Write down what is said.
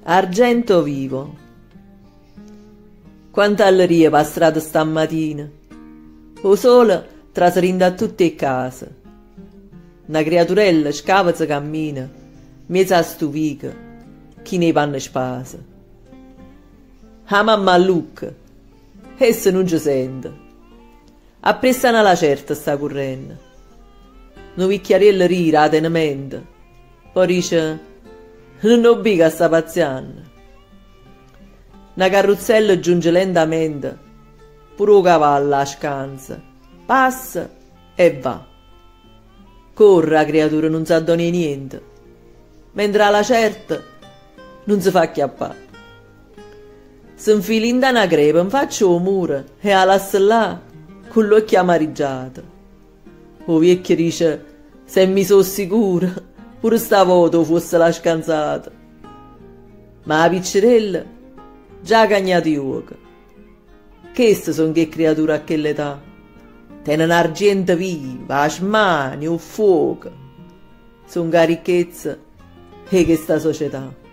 Argento vivo. Quanta alleria per strada stamattina. O sole traserinda a tutte le case. Una creaturella scava e cammina, mezzo a stuvica, chi ne panne spasa. La mamma a Lucca, essa non ci sente. Appressano alla certa sta correndo. Un vecchiarello rira a tenemento, poi dice, non ho biga sta pazzianna. Una carrozzella giunge lentamente, pure un cavallo a scansa, passa e va. Corre la creatura, non sa donare niente, mentre alla certa non si fa acchiappare. Si infila in una crepa, in faccia un muro e la lascia là con l'occhio amareggiato. O vecchio dice, se mi sono sicura, pure stavolta fosse la scansata. Ma la piccerella già ha cagnato i uochi. Queste sono che creature a quell'età. Tenen argento viva, a smani, un fuoco. Sono ricchezza e questa società.